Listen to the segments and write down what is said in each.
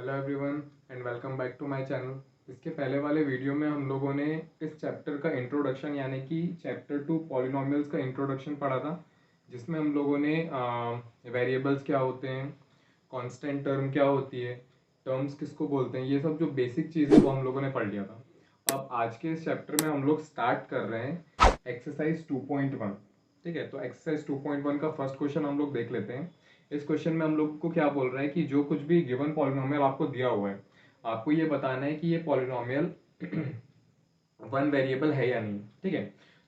Hello everyone and welcome back to my channel. इसके पहले वाले वीडियो में हम लोगों ने इस चैप्टर का इंट्रोडक्शन यानी कि चैप्टर 2 पॉलिनोमियल्स का इंट्रोडक्शन पढ़ा था, जिसमें हम लोगों ने वेरिएबल्स क्या होते हैं, कांस्टेंट टर्म क्या होती है, टर्म्स किसको बोलते हैं, ये सब जो बेसिक चीज़ है वो हम लोगों ने पढ़ लिया था। अब आज के इस चैप्टर में हम लोग स्टार्ट कर रहे हैं एक्सरसाइज 2.1। ठीक है, तो एक्सरसाइज 2.1 का फर्स्ट क्वेश्चन हम लोग देख लेते हैं। इस क्वेश्चन में हम लोग को क्या बोल रहा है कि जो कुछ भी गिवन पॉलिनोमियल आपको दिया हुआ है, आपको ये बताना है कि ये पॉलिनोमियल वन वेरिएबल है या नहीं। ठीक है,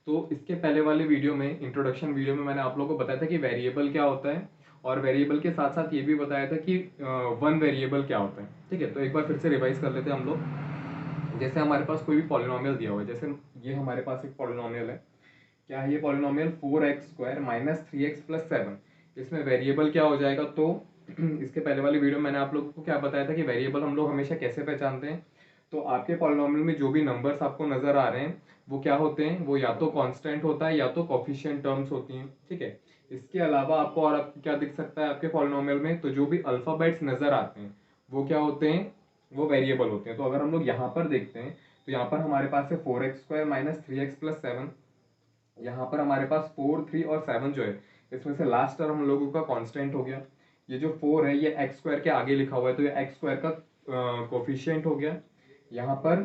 तो इसके पहले वाले वीडियो में, इंट्रोडक्शन वीडियो में, मैंने आप लोगों को बताया था कि वेरिएबल क्या होता है, और वेरिएबल के साथ साथ ये भी बताया था कि वन वेरिएबल क्या होता है। ठीक है, तो एक बार फिर से रिवाइज कर लेते हैं हम लोग। जैसे हमारे पास कोई भी पॉलिनोमियल दिया हुआ है, जैसे ये हमारे पास एक पॉलिनोमियल है। क्या है ये polynomial? 4x² minus 3x plus 7। इसमें वेरिएबल क्या हो जाएगा? तो इसके पहले वाली वीडियो में मैंने आप लोगों को क्या बताया था कि वेरिएबल हम लोग हमेशा कैसे पहचानते हैं। तो आपके पॉलिनोमियल में जो भी नंबर्स आपको नजर आ रहे हैं वो क्या होते हैं? वो या तो कांस्टेंट होता है या तो कोफिशिएंट टर्म्स होती हैं। ठीक है, इसके अलावा आपको और आपको क्या दिख सकता है आपके पॉलिनोमियल में? तो जो भी अल्फाबेट्स नजर आते हैं वो क्या होते हैं? वो वेरिएबल होते हैं। तो अगर हम लोग यहाँ पर देखते हैं तो यहाँ पर हमारे पास है 4x² माइनस 3x प्लस 7। यहाँ पर हमारे पास 4, 3 और 7 जो है, इसमें से लास्ट टर्म हम लोगों का कांस्टेंट हो गया। ये जो 4 है ये x² के आगे लिखा हुआ है, तो ये x² का कोफिशिएंट हो गया। यहाँ पर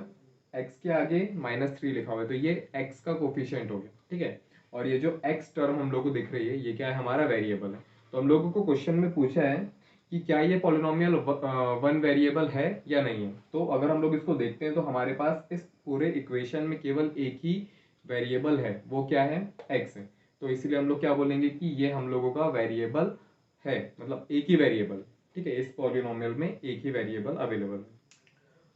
x के आगे -3 लिखा हुआ है, तो ये x का कोफिशिएंट हो गया। ठीक है, और ये जो x टर्म हम लोग को दिख रही है ये क्या है? हमारा वेरिएबल है। तो हम लोगों को क्वेश्चन में पूछा है कि क्या ये पॉलिनोमियल वन वेरिएबल है या नहीं है। तो अगर हम लोग इसको देखते हैं तो हमारे पास इस पूरे इक्वेशन में केवल एक ही वेरिएबल है, वो क्या है? x है। तो इसीलिए हम लोग क्या बोलेंगे कि ये हम लोगों का वेरिएबल है, मतलब एक ही वेरिएबल। ठीक है, इस पॉलिनोमियल में एक ही वेरिएबल अवेलेबल है।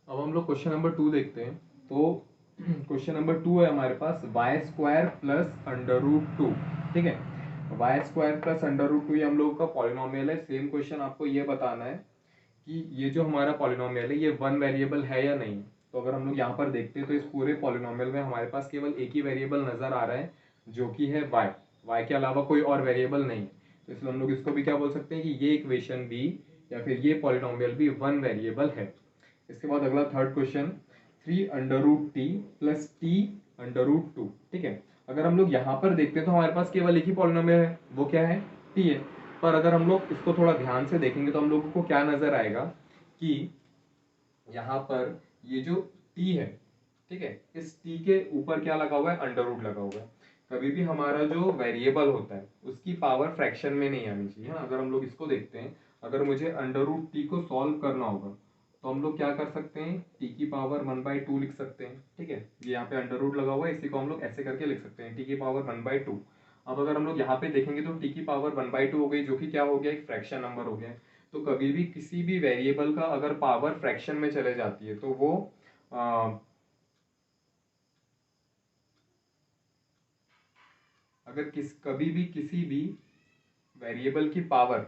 अब हम लोग क्वेश्चन नंबर 2 देखते हैं। तो क्वेश्चन नंबर 2 है हमारे पास y² प्लस अंडर रूट 2। ठीक है, y² प्लस अंडर रूट 2 ये हम लोगों का पॉलिनोमियल है। सेम क्वेश्चन आपको ये बताना है कि ये जो हमारा पॉलिनोमियल है ये वन वेरिएबल है या नहीं। तो अगर हम लोग यहाँ पर देखते हैं तो इस पूरे पॉलिनोमियल में हमारे पास केवल एक ही वेरिएबल नजर आ रहा है, जो कि है y के अलावा कोई और वेरिएबल नहीं है। तो इसलिए हम लोग इसको भी क्या बोल सकते हैं कि ये इक्वेशन भी या फिर ये पॉलिनोमियल भी वन वेरिएबल है। इसके बाद अगला third question, 3√t plus t√2। ठीक है, अगर हम लोग यहाँ पर देखते हैं तो हमारे पास केवल एक ही पॉलिनोमियल है, वो क्या है? t है। पर अगर हम लोग इसको थोड़ा ध्यान से देखेंगे तो हम लोगों को क्या नजर आएगा कि यहाँ पर ये जो t है, ठीक है, इस t के ऊपर क्या लगा हुआ है? अंडर रूट लगा हुआ है। कभी भी हमारा जो वेरिएबल होता है उसकी पावर फ्रैक्शन में नहीं आनी चाहिए, है ना। अगर हम लोग इसको देखते हैं, अगर मुझे अंडर रूट t को सॉल्व करना होगा तो हम लोग क्या कर सकते हैं? t की पावर 1/2 लिख सकते हैं। ठीक है, ये यहाँ पे अंडर रूट लगा हुआ है, इसी को हम लोग ऐसे करके लिख सकते हैं, t की पावर 1/2। अब अगर हम लोग यहाँ पे देखेंगे तो t की पावर 1/2 हो गई, जो कि क्या हो गया? एक फ्रैक्शन नंबर हो गया। तो कभी भी किसी भी वेरिएबल का अगर पावर फ्रैक्शन में चले जाती है तो वो अगर कभी भी किसी भी वेरिएबल की पावर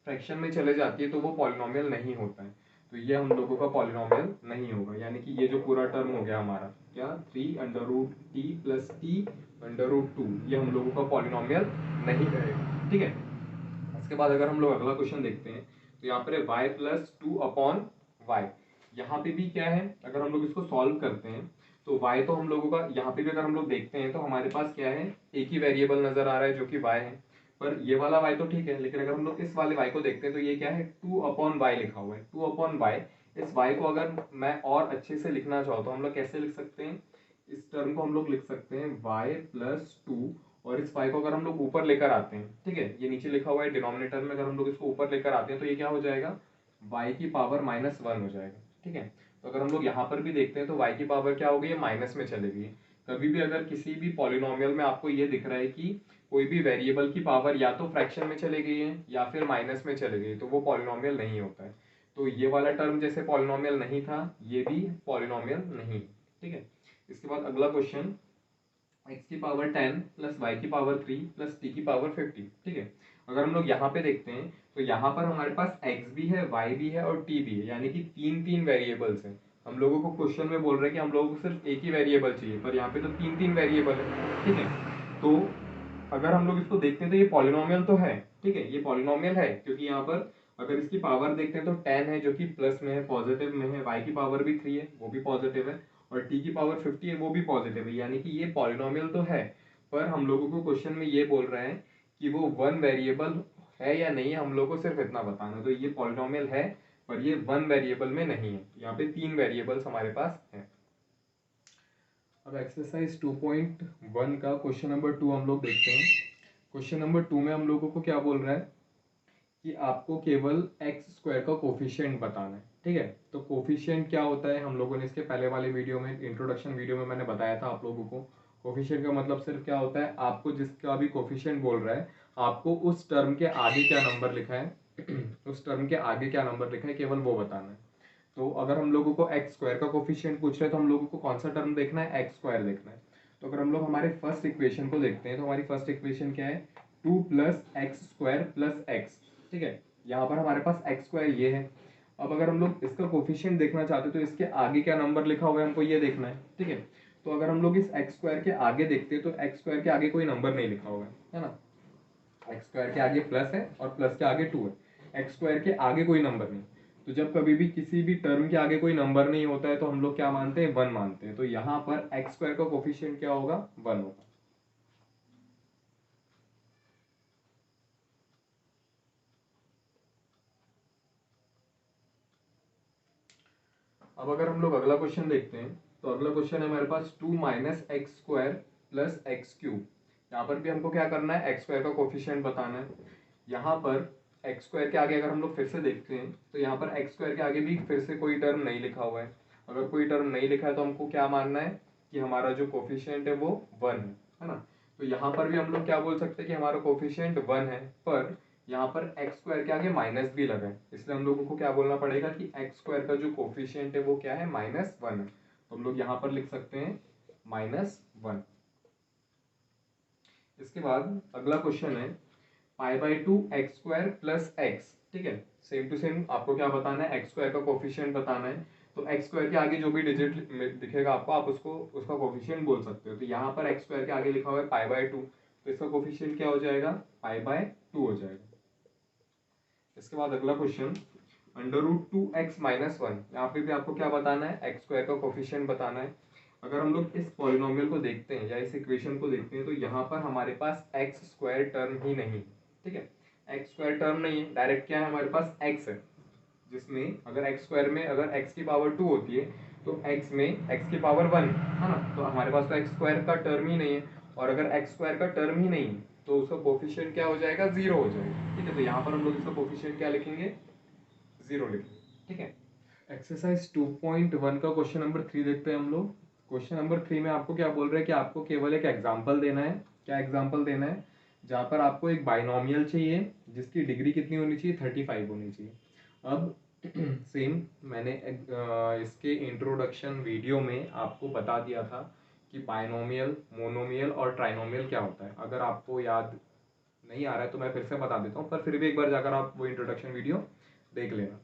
फ्रैक्शन में चले जाती है तो वो पॉलिनोमियल नहीं होता है। तो ये हम लोगों का पॉलिनोमियल नहीं होगा, यानी कि ये जो पूरा टर्म हो गया हमारा क्या, 3√t प्लस t√2, ये हम लोगों का पॉलिनोमियल नहीं रहेगा। ठीक है, इसके बाद अगर हम लोग अगला क्वेश्चन देखते हैं तो यहाँ पर है y+2/y। यहाँ पे भी क्या है? अगर हम लोग इसको सॉल्व करते हैं तो y तो हम लोगों का, यहाँ पे भी अगर हम लोग देखते हैं तो हमारे पास क्या है? एक ही वेरिएबल नजर आ रहा है जो कि y है। पर ये वाला y तो ठीक है, लेकिन अगर हम लोग इस वाले y को देखते हैं तो ये क्या है? 2/y लिखा हुआ है, 2/y। इस y को अगर मैं और अच्छे से लिखना चाहूँ तो हम लोग कैसे लिख सकते हैं? इस टर्म को हम लोग लिख सकते हैं y+2, और इस y को अगर हम लोग ऊपर लेकर आते हैं, ठीक है, ये नीचे लिखा हुआ है डिनोमिनेटर में, अगर हम लोग इसको ऊपर लेकर आते हैं तो ये क्या हो जाएगा? y की पावर -1 हो जाएगा। ठीक है, तो अगर हम लोग यहाँ पर भी देखते हैं तो y की पावर क्या हो गई है? माइनस में चली गई। कभी भी अगर किसी भी पॉलिनोमियल में आपको ये दिख रहा है कि कोई भी वेरिएबल की पावर या तो फ्रैक्शन में चली गई है या फिर माइनस में चली गई, तो वो पॉलिनोमियल नहीं होता है। तो ये वाला टर्म जैसे पॉलिनोमियल नहीं था, ये भी पॉलिनोमियल नहीं। ठीक है, इसके बाद अगला क्वेश्चन, x की पावर 10 प्लस y की पावर 3 प्लस t की पावर 50। ठीक है, अगर हम लोग यहाँ पे देखते हैं तो यहाँ पर हमारे पास x भी है, y भी है और t भी है, यानी कि तीन तीन वेरिएबल्स हैं। हम लोगों को क्वेश्चन में बोल रहे हैं कि हम लोगों को सिर्फ एक ही वेरिएबल चाहिए, पर यहाँ पे तो तीन तीन वेरिएबल है। ठीक है, तो अगर हम लोग इसको देखते हैं तो ये पॉलिनोमियल तो है। ठीक है, ये पॉलिनोमियल है क्योंकि यहाँ पर अगर इसकी पावर देखते हैं तो 10 है जो कि प्लस में है, पॉजिटिव में है, y की पावर भी 3 है वो भी पॉजिटिव है, और t की पावर 50 है वो भी पॉजिटिव है, यानी कि ये पॉलिनोमियल तो है, पर हम लोगों को क्वेश्चन में ये बोल रहे हैं कि वो वन वेरिएबल है या नहीं है, हम लोग को सिर्फ इतना बताना है। तो ये पॉलिनोमियल है पर ये वन वेरिएबल में नहीं है, यहाँ पे 3 वेरिएबल्स हमारे पास हैं। अब एक्सरसाइज 2.1 का क्वेश्चन नंबर 2 हम लोग देखते हैं। क्वेश्चन नंबर 2 में हम लोगों को क्या बोल रहा है कि आपको केवल एक्स स्क्वायर का कोफिशिएंट बताना है। ठीक है, तो कोफिशिएंट क्या होता है हम लोगों ने इसके पहले वाले वीडियो में, इंट्रोडक्शन वीडियो में मैंने बताया था आप लोगों को। कोफिशिएंट का मतलब सिर्फ क्या होता है, आपको जिसका भी कोफिशिएंट बोल रहा है आपको उस टर्म के आगे क्या नंबर लिखा है उस टर्म के आगे क्या नंबर लिखा है केवल वो बताना है। तो अगर हम लोगों को एक्स स्क्वायर का कोफिशिएंट पूछ रहे हैं तो हम लोगों को कौन सा टर्म देखना है, एक्स स्क्वायर देखना है। तो अगर हम लोग हमारे फर्स्ट इक्वेशन को देखते हैं तो हमारी फर्स्ट इक्वेशन क्या है, 2 plus x square plus x. ठीक है, यहाँ पर हमारे पास एक्स स्क्वायर ये है। अब अगर हम लोग इसका कोफिशिएंट देखना चाहते हैं तो इसके आगे क्या नंबर लिखा हुआ है हमको ये देखना है। ठीक है, तो अगर हम लोग इस एक्स स्क्वायर के आगे देखते हैं तो एक्स स्क्वायर के आगे कोई नंबर नहीं लिखा हुआ है ना। एक्स स्क्वायर के आगे प्लस है और प्लस के आगे 2 है, एक्स स्क्वायर के आगे कोई नंबर नहीं। तो जब कभी भी किसी भी टर्म के आगे कोई नंबर नहीं होता है तो हम लोग क्या मानते हैं, 1 मानते हैं। तो यहाँ पर एक्स स्क्वायर का कोफिशिएंट क्या होगा, 1 होगा। अब अगर हम लोग अगला क्वेश्चन देखते हैं तो अगला क्वेश्चन है हमारे पास 2 minus x square plus x cube. यहाँ पर भी हमको क्या करना है, एक्स स्क्वायर का कोफिशिएंट बताना है। यहाँ पर एक्स स्क्वायर के आगे अगर हम लोग फिर से देखते हैं तो यहाँ पर एक्स स्क्वायर के आगे भी फिर से कोई टर्म नहीं लिखा हुआ है। अगर कोई टर्म नहीं लिखा है तो हमको क्या मानना है कि हमारा जो कोफिशिएंट है वो 1 है ना। तो यहाँ पर भी हम लोग क्या बोल सकते हैं कि हमारा कोफिशिएंट 1 है, पर यहाँ पर एक्स स्क्वायर के आगे माइनस भी लगा है, इसलिए हम लोगों को क्या बोलना पड़ेगा कि एक्स स्क्वायर का जो कोफिशिएंट है वो क्या है, -1 है। तो हम लोग यहाँ पर लिख सकते हैं -1। इसके बाद अगला क्वेश्चन है π/2 एक्स स्क्वायर प्लस एक्स। ठीक है, सेम टू सेम आपको क्या बताना है, एक्स स्क्वायर का कोफिशिएंट बताना है। तो एक्स स्क्वायर के आगे जो भी डिजिट दिखेगा आपको, आप उसको उसका कोफिशिएंट बोल सकते हो। तो यहाँ पर एक्स स्क्वायर के आगे लिखा हुआ है π/2, तो इसका कोफिशिएंट क्या हो जाएगा, π/2 हो जाएगा। इसके बाद अगला क्वेश्चन √2x-1। यहाँ पे भी आपको क्या बताना है, एक्स स्क्वायर का कोफिशिएंट बताना है। अगर हम लोग इस पॉलिनोमियल को देखते हैं या इस इक्वेशन को देखते हैं तो यहाँ पर हमारे पास एक्स स्क्वायर टर्म ही नहीं है। ठीक है, एक्स स्क्वायर टर्म नहीं है, डायरेक्ट क्या है हमारे पास एक्स है, जिसमें अगर एक्स स्क्वायर में अगर एक्स की पावर 2 होती है तो एक्स में एक्स की पावर 1 है ना। तो हमारे पास तो एक्स स्क्वायर का टर्म ही नहीं है, और अगर एक्स स्क्वायर का टर्म ही नहीं है तो उसका कोफिशिएंट क्या हो जाएगा, 0 हो जाएगा। ठीक है, तो यहाँ पर हम लोग इसका कोफिशिएंट क्या लिखेंगे, 0 लिखेंगे। ठीक है, एक्सरसाइज 2.1 का क्वेश्चन नंबर 3 देखते हैं हम लोग। क्वेश्चन नंबर 3 में आपको क्या बोल रहे हैं कि आपको केवल एक एग्जांपल देना है। क्या एग्जांपल देना है, जहाँ पर आपको एक बाइनोमियल चाहिए जिसकी डिग्री कितनी होनी चाहिए, 35 होनी चाहिए। अब सेम मैंने इसके इंट्रोडक्शन वीडियो में आपको बता दिया था कि बाइनोमियल, मोनोमियल और ट्राइनोमियल क्या होता है। अगर आपको याद नहीं आ रहा है तो मैं फिर से बता देता हूँ, पर फिर भी एक बार जाकर आप वो इंट्रोडक्शन वीडियो देख लेना।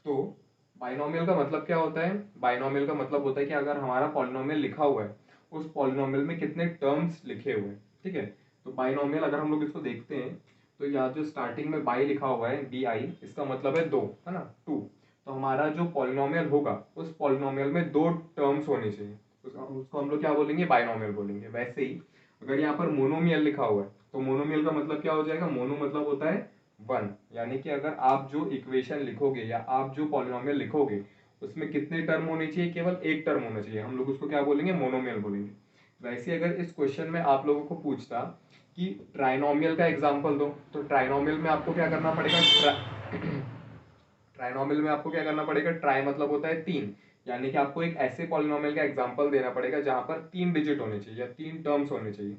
तो बाइनोमियल का मतलब क्या होता है, बाइनोमियल का मतलब होता है कि अगर हमारा पॉलिनोमियल लिखा हुआ है उस पॉलिनोमियल में कितने टर्म्स लिखे हुए हैं। ठीक है, तो बाइनोमियल अगर हम लोग इसको देखते हैं तो यहाँ जो स्टार्टिंग में बाई लिखा हुआ है, BI, इसका मतलब है 2 है ना, 2। तो हमारा जो पॉलिनोमियल होगा उस पॉलिनोमियल में 2 टर्म्स होने चाहिए, उसको हम लोग क्या बोलेंगे, बाइनोमियल बोलेंगे। वैसे ही अगर यहाँ पर मोनोमियल लिखा हुआ है तो मोनोमियल का मतलब क्या हो जाएगा, मोनो मतलब होता है 1, यानी कि अगर आप जो इक्वेशन लिखोगे या आप जो पॉलिनोमियल लिखोगे उसमें कितने टर्म होने चाहिए, केवल एक टर्म होना चाहिए, हम लोग उसको क्या बोलेंगे, मोनोमियल बोलेंगे। वैसे अगर इस क्वेश्चन में आप लोगों को पूछता कि ट्राइनोमियल का एग्जांपल दो, तो ट्राइनोमियल में आपको क्या करना पड़ेगा, ट्राइनोमियल में आपको क्या करना पड़ेगा, ट्राई मतलब होता है 3, यानी कि आपको एक ऐसे पॉलिनोमियल का एग्जांपल देना पड़ेगा जहां पर 3 डिजिट होने चाहिए या 3 टर्म्स होने चाहिए।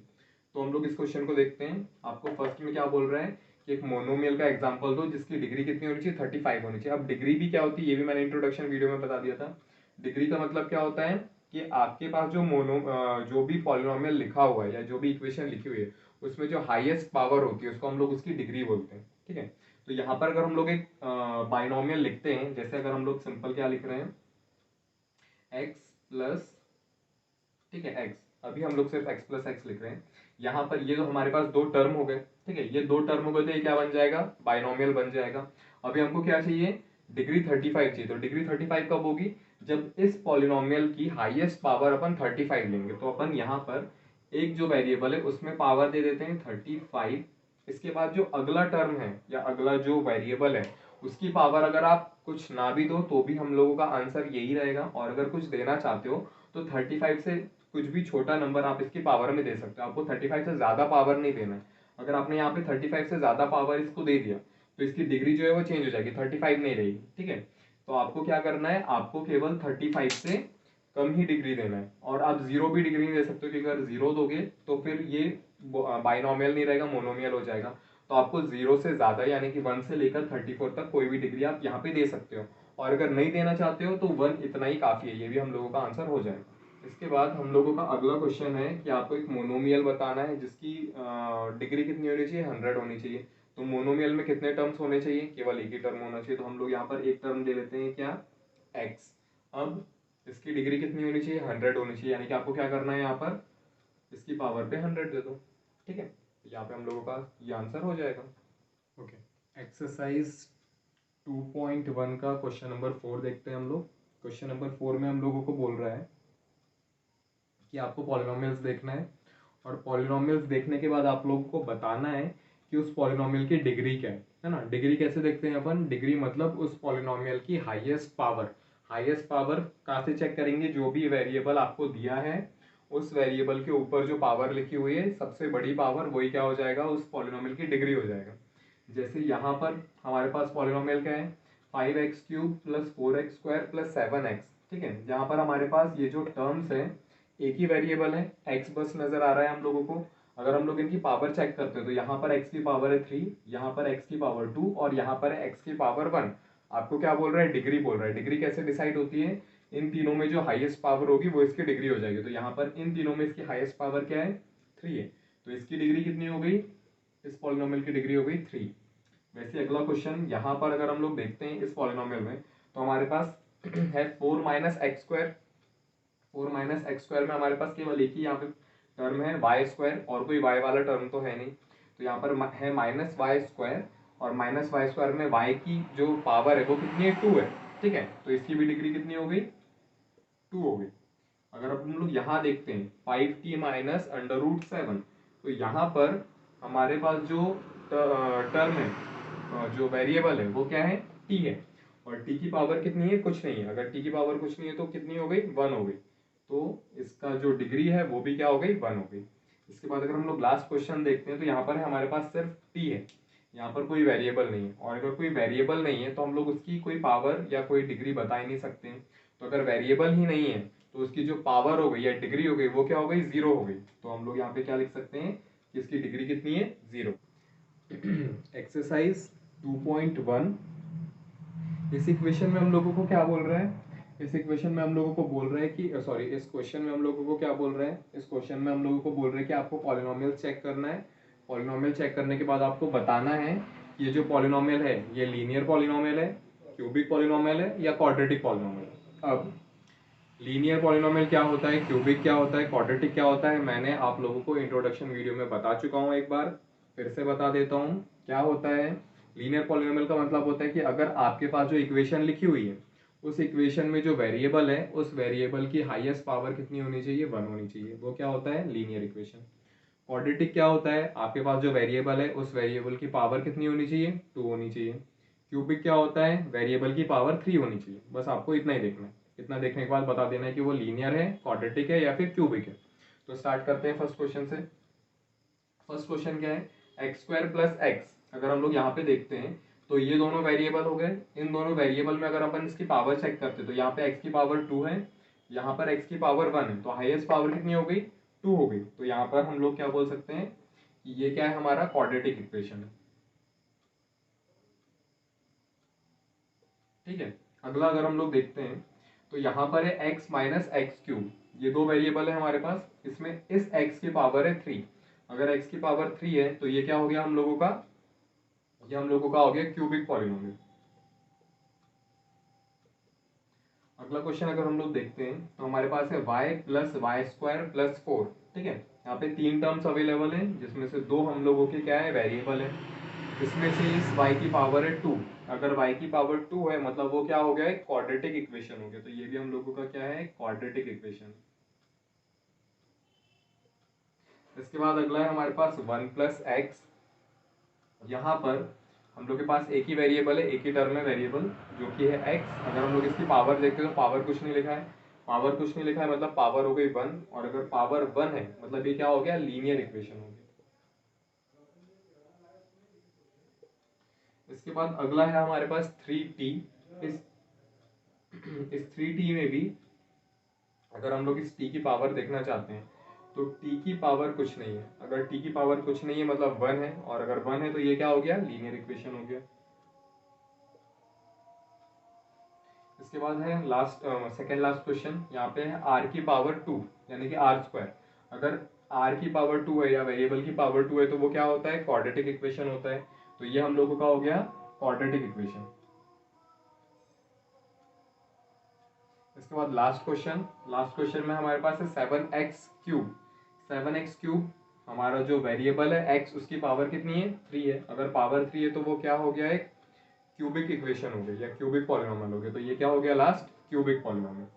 तो हम लोग इस क्वेश्चन को देखते हैं। आपको फर्स्ट में क्या बोल रहे हैं कि एक मोनोमियल का एग्जांपल दो जिसकी डिग्री कितनी होनी चाहिए, 35 होनी चाहिए। अब डिग्री भी क्या होती है ये भी मैंने इंट्रोडक्शन वीडियो में बता दिया था। डिग्री का मतलब क्या होता है कि आपके पास जो भी पॉलिनोमियल लिखा हुआ है या जो भी इक्वेशन लिखी हुई है उसमें जो हाईएस्ट पावर होती है उसको हम लोग उसकी डिग्री बोलते हैं। ठीक है, तो यहाँ पर अगर हम लोग एक बाइनोमियल लिखते हैं, जैसे अगर हम लोग सिंपल क्या लिख रहे हैं, एक्स प्लस, ठीक है, एक्स, अभी हम लोग सिर्फ एक्स प्लस एक्स लिख रहे हैं। यहाँ पर ये जो हमारे पास 2 टर्म हो गए, ठीक है, ये 2 टर्म हो गए तो ये क्या बन जाएगा, बाइनोमियल बन जाएगा। अभी हमको क्या चाहिए, डिग्री 35 चाहिए। तो डिग्री 35 कब होगी, जब इस पॉलिनोमियल की हाईएस्ट पावर अपन 35 लेंगे। तो अपन यहाँ पर एक जो वेरिएबल है उसमें पावर दे देते हैं 35। इसके बाद जो अगला टर्म है या अगला जो वेरिएबल है उसकी पावर अगर आप कुछ ना भी दो तो भी हम लोगों का आंसर यही रहेगा, और अगर कुछ देना चाहते हो तो 35 से कुछ भी छोटा नंबर आप इसकी पावर में दे सकते हो। आपको 35 से ज्यादा पावर नहीं देना है। अगर आपने यहाँ पे 35 से ज्यादा पावर इसको दे दिया तो इसकी डिग्री जो है वो चेंज हो जाएगी, 35 नहीं रहेगी। ठीक है, तो आपको क्या करना है, आपको केवल 35 से कम ही डिग्री देना है, और आप जीरो भी डिग्री नहीं दे सकते हो, क्योंकि अगर जीरो दोगे तो फिर ये बाइनोमियल नहीं रहेगा, मोनोमियल हो जाएगा। तो आपको जीरो से ज्यादा यानी कि 1 से लेकर 34 तक कोई भी डिग्री आप यहाँ पे दे सकते हो, और अगर नहीं देना चाहते हो तो 1 इतना ही काफी है। ये भी हम लोगों का आंसर हो जाएगा। इसके बाद हम लोगों का अगला क्वेश्चन है कि आपको एक मोनोमियल बताना है जिसकी डिग्री कितनी होनी चाहिए, 100 होनी चाहिए। तो मोनोमियल में कितने टर्म्स होने चाहिए, केवल एक ही टर्म होना चाहिए। तो हम लोग यहाँ पर एक टर्म ले लेते हैं, क्या, x। अब इसकी डिग्री कितनी होनी चाहिए, 100 होनी चाहिए, यानी कि आपको क्या करना है, यहाँ पर इसकी पावर पे 100 दे दो। ठीक है, यहाँ पे हम लोगों का ये आंसर हो जाएगा। ओके, एक्सरसाइज 2.1 का क्वेश्चन नंबर 4 देखते हैं हम लोग। क्वेश्चन नंबर 4 में हम लोगों को बोल रहा है कि आपको पॉलिनोमियल्स देखना है, और पॉलिनोमियल्स देखने के बाद आप लोगों को बताना है कि उस पॉलिनोमियल की डिग्री क्या है ना। डिग्री कैसे देखते हैं अपन, डिग्री मतलब उस पॉलिनोमियल की हाईएस्ट पावर। हाईएस्ट पावर कहाँ से चेक करेंगे, जो भी वेरिएबल आपको दिया है उस वेरिएबल के ऊपर जो पावर लिखी हुई है सबसे बड़ी पावर, वही क्या हो जाएगा, उस पॉलिनोमियल की डिग्री हो जाएगा। जैसे यहाँ पर हमारे पास पॉलिनोमियल क्या है, 5x³ plus 4x² plus 7x। ठीक है, यहाँ पर हमारे पास ये जो टर्म्स है एक ही वेरिएबल है, x बस नजर आ रहा है हम लोगों को। अगर हम लोग इनकी पावर चेक करते हैं तो यहाँ पर x की पावर है 3, यहाँ पर x की पावर 2 और यहाँ पर है x की पावर 1। आपको क्या बोल रहा है, डिग्री बोल रहा है। डिग्री कैसे डिसाइड होती है, इन तीनों में जो हाईएस्ट पावर होगी वो इसकी डिग्री हो जाएगी। तो यहाँ पर इन तीनों में इसकी हाईएस्ट पावर क्या है, 3 है। तो इसकी डिग्री कितनी हो गई, इस पॉलिनोमियल की डिग्री हो गई 3। वैसे अगला क्वेश्चन यहाँ पर अगर हम लोग देखते हैं इस पॉलिनोमियल में, तो हमारे पास है 4 - x²। 4 - x² में हमारे पास केवल एक ही यहाँ पे टर्म है y², और कोई y वाला टर्म तो है नहीं। तो यहाँ पर है -y², और -y² में y की जो पावर है वो कितनी है, 2 है। ठीक है, तो इसकी भी डिग्री कितनी हो गई, 2 हो गई। अगर अब हम लोग यहाँ देखते हैं 5t - √7, तो यहाँ पर हमारे पास जो टर्म है, जो वेरिएबल है वो क्या है, t है। और t की पावर कितनी है, कुछ नहीं है। अगर t की पावर कुछ नहीं है तो कितनी हो गई, 1 हो गई। तो इसका जो डिग्री है वो भी क्या हो गई, 1 हो गई। इसके बाद अगर हम लोग लास्ट क्वेश्चन देखते हैं तो यहाँ पर हमारे पास सिर्फ t है, यहाँ पर कोई वेरिएबल नहीं है। और अगर कोई वेरिएबल नहीं है तो हम लोग उसकी कोई पावर या कोई डिग्री बता ही नहीं सकते हैं। तो अगर वेरिएबल ही नहीं है तो उसकी जो पावर हो गई या डिग्री हो गई वो क्या हो गई, 0 हो गई। तो हम लोग यहाँ पे क्या लिख सकते हैं कि इसकी डिग्री कितनी है, 0। एक्सरसाइज 2.1, इस इक्वेशन में हम लोगों को क्या बोल रहा है, इस इक्वेशन में हम लोगों को बोल रहा है कि सॉरी, इस क्वेश्चन में हम लोगों को क्या बोल रहे हैं, इस क्वेश्चन में हम लोगों को बोल रहे हैं कि आपको पॉलिनोमियल चेक करना है। पॉलिनोमियल चेक करने के बाद आपको बताना है कि ये जो पॉलिनोमियल है ये लीनियर पॉलिनोमियल है, क्यूबिक पॉलिनोमियल है या क्वाड्रेटिक पॉलिनोमियल है। अब लीनियर पॉलिनोमियल क्या होता है, क्यूबिक क्या होता है, क्वाड्रेटिक क्या होता है, मैंने आप लोगों को इंट्रोडक्शन वीडियो में बता चुका हूँ। एक बार फिर से बता देता हूँ क्या होता है। लीनियर पॉलिनोमियल का मतलब होता है कि अगर आपके पास जो इक्वेशन लिखी हुई है उस इक्वेशन में जो वेरिएबल है उस वेरिएबल की हाईएस्ट पावर कितनी होनी चाहिए, 1 होनी चाहिए, वो क्या होता है, लीनियर इक्वेशन। क्वाड्रेटिक क्या होता है, आपके पास जो वेरिएबल है उस वेरिएबल की पावर कितनी होनी चाहिए, 2 होनी चाहिए। क्यूबिक क्या होता है, वेरिएबल की पावर 3 होनी चाहिए। बस आपको इतना ही देखना है। इतना देखने के बाद बता देना है कि वो लीनियर है, क्वाड्रेटिक है या फिर क्यूबिक है। तो स्टार्ट करते हैं फर्स्ट क्वेश्चन से। फर्स्ट क्वेश्चन क्या है, x² प्लस एक्स। अगर हम लोग यहाँ पे देखते हैं तो ये दोनों वेरिएबल हो गए। इन दोनों वेरिएबल में अगर अपन इसकी पावर चेक करते हैं तो यहाँ पे x की पावर 2 है, यहाँ पर x की पावर 1 है। तो हाईएस्ट पावर कितनी हो गई, 2 हो गई। तो यहाँ पर हम लोग क्या बोल सकते हैं कि ये क्या है, हमारा क्वाड्रेटिक इक्वेशन है। ठीक है, अगला अगर हम लोग देखते हैं तो यहाँ पर है x - x³। ये दो वेरिएबल है हमारे पास, इसमें इस x की पावर है 3। अगर x की पावर 3 है तो ये क्या हो गया हम लोगों का, ये हम लोगों का हो गया क्यूबिक पॉलिनोमियल। अगला क्वेश्चन अगर हम लोग देखते हैं तो हमारे पास है y + y² + 4। ठीक है, यहाँ पे 3 टर्म्स अवेलेबल हैं जिसमें से 2 हम लोगों के क्या है, वेरिएबल है। इसमें से इस y की पावर है 2, अगर y की पावर 2 है मतलब वो क्या हो गया, एक क्वाड्रेटिक इक्वेशन हो गया। तो ये भी हम लोगों का क्या है, क्वाड्रेटिक इक्वेशन। इसके बाद अगला है हमारे पास 1+x। यहाँ पर हम लोग के पास एक ही वेरिएबल है, एक ही टर्म है वेरिएबल जो कि है x। अगर हम लोग इसकी पावर देखते हैं तो पावर कुछ नहीं लिखा है, पावर कुछ नहीं लिखा है मतलब पावर हो गई 1, और अगर पावर 1 है मतलब ये क्या हो गया, लीनियर इक्वेशन हो गया। इसके बाद अगला है हमारे पास 3t। इस इस 3t में भी अगर हम लोग इस t की पावर देखना चाहते हैं तो t की पावर कुछ नहीं है, अगर t की पावर कुछ नहीं है मतलब 1 है, और अगर 1 है तो ये क्या हो गया, लीनियर इक्वेशन हो गया। इसके बाद है लास्ट सेकेंड लास्ट क्वेश्चन, यहाँ पे है r की पावर 2 यानी कि r²। अगर r की पावर 2 है या वेरिएबल की पावर 2 है तो वो क्या होता है, क्वाड्रेटिक इक्वेशन होता है। तो ये हम लोगों का हो गया क्वाड्रेटिक इक्वेशन। इसके बाद लास्ट क्वेश्चन में हमारे पास है 7x³ 7x³ हमारा जो वेरिएबल है x, उसकी पावर कितनी है, 3 है। अगर पावर 3 है तो वो क्या हो गया, एक क्यूबिक इक्वेशन हो गई या क्यूबिक पॉलिनोमियल हो गया। तो ये क्या हो गया, लास्ट क्यूबिक पॉलिनोमियल।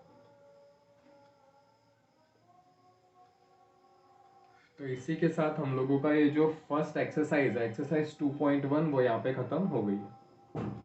तो इसी के साथ हम लोगों का ये जो फर्स्ट एक्सरसाइज है, एक्सरसाइज 2.1, वो यहाँ पे खत्म हो गई है।